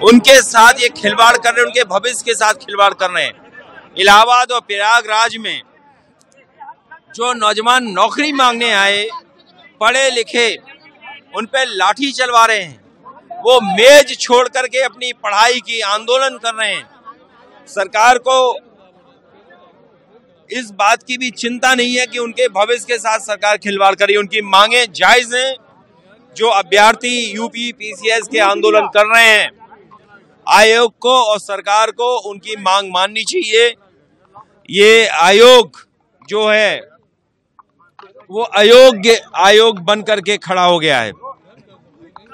उनके साथ ये खिलवाड़ कर रहे हैं, उनके भविष्य के साथ खिलवाड़ कर रहे हैं। इलाहाबाद और प्रयागराज में जो नौजवान नौकरी मांगने आए, पढ़े लिखे, उन पे लाठी चलवा रहे हैं। वो मेज छोड़ करके अपनी पढ़ाई की आंदोलन कर रहे हैं। सरकार को इस बात की भी चिंता नहीं है कि उनके भविष्य के साथ सरकार खिलवाड़ करी। उनकी मांगे जायज हैं। जो अभ्यर्थी यूपी पीसीएस के आंदोलन कर रहे हैं, आयोग को और सरकार को उनकी मांग माननी चाहिए। ये आयोग जो है वो अयोग्य आयोग बन करके खड़ा हो गया है।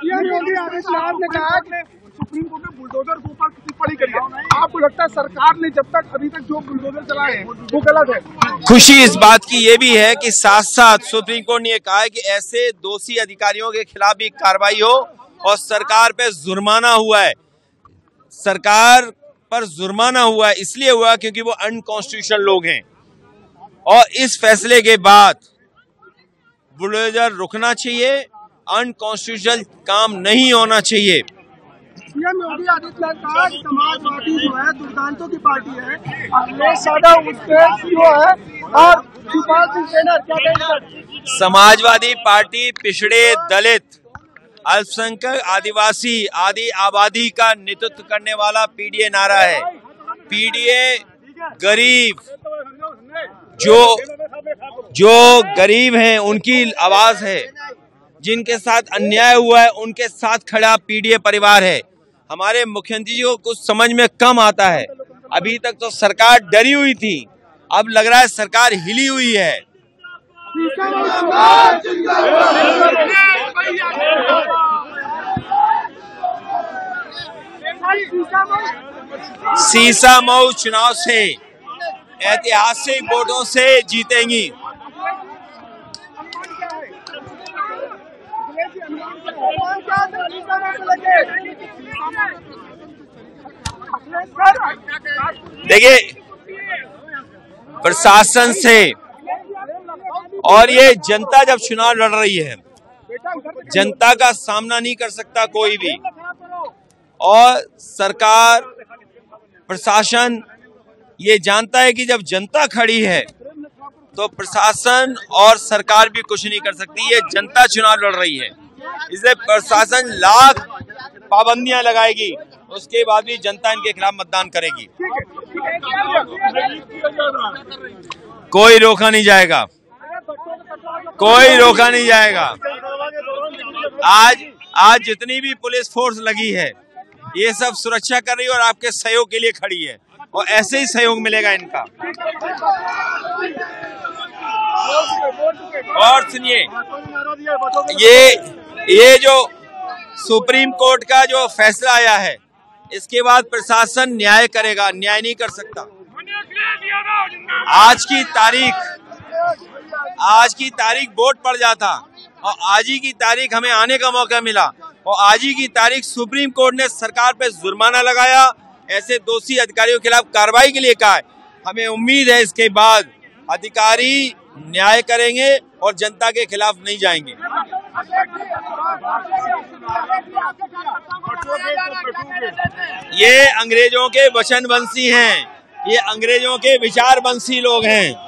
योगी आदित्यनाथ ने कहा कि सुप्रीम कोर्ट ने बुलडोजर के ऊपर टिप्पणी करी है। आपको लगता है सरकार ने जब तक अभी तक जो बुलडोजर चलाए हैं वो गलत है? खुशी इस बात की ये भी है कि साथ साथ सुप्रीम कोर्ट ने यह कहा है कि ऐसे दोषी अधिकारियों के खिलाफ भी कार्रवाई हो और सरकार पे जुर्माना हुआ है। सरकार पर जुर्माना हुआ है इसलिए हुआ क्योंकि वो अनकॉन्स्टिट्यूशनल लोग हैं, और इस फैसले के बाद बुलडोजर रुकना चाहिए, अनकॉन्स्टिट्यूशनल काम नहीं होना चाहिए। सीएम योगी आदित्यनाथ ने कहा समाजवादी जो है दुर्दांतों की पार्टी है, अखिलेश यादव उसके सीईओ है और शिवपाल सिंह सेना क्या कहेंगे? समाजवादी पार्टी पिछड़े, दलित, अल्पसंख्यक, आदिवासी आदि आबादी का नेतृत्व करने वाला पीडीए नारा है। पीडीए गरीब, जो गरीब हैं उनकी आवाज है। जिनके साथ अन्याय हुआ है उनके साथ खड़ा पीडीए परिवार है। हमारे मुख्यमंत्री जी को कुछ समझ में कम आता है। अभी तक तो सरकार डरी हुई थी, अब लग रहा है सरकार हिली हुई है। सीसामऊ चुनाव से ऐतिहासिक वोटों से जीतेंगी। देखिए, प्रशासन से और ये जनता जब चुनाव लड़ रही है, जनता का सामना नहीं कर सकता कोई भी, और सरकार प्रशासन ये जानता है कि जब जनता खड़ी है तो प्रशासन और सरकार भी कुछ नहीं कर सकती। ये जनता चुनाव लड़ रही है, इसलिए प्रशासन लाख पाबंदियां लगाएगी, उसके बाद भी जनता इनके खिलाफ मतदान करेगी। कोई रोका नहीं जाएगा, कोई रोका नहीं जाएगा। आज जितनी भी पुलिस फोर्स लगी है ये सब सुरक्षा कर रही है और आपके सहयोग के लिए खड़ी है, और ऐसे ही सहयोग मिलेगा इनका। और सुनिए, ये जो सुप्रीम कोर्ट का जो फैसला आया है, इसके बाद प्रशासन न्याय करेगा, अन्याय नहीं कर सकता। आज की तारीख वोट पड़ जाता और आज ही की तारीख हमें आने का मौका मिला, और आज ही की तारीख सुप्रीम कोर्ट ने सरकार पे जुर्माना लगाया, ऐसे दोषी अधिकारियों के खिलाफ कार्रवाई के लिए कहा है। हमें उम्मीद है इसके बाद अधिकारी न्याय करेंगे और जनता के खिलाफ नहीं जाएंगे। ये अंग्रेजों के वचनवंशी हैं, ये अंग्रेजों के विचारवंशी लोग हैं।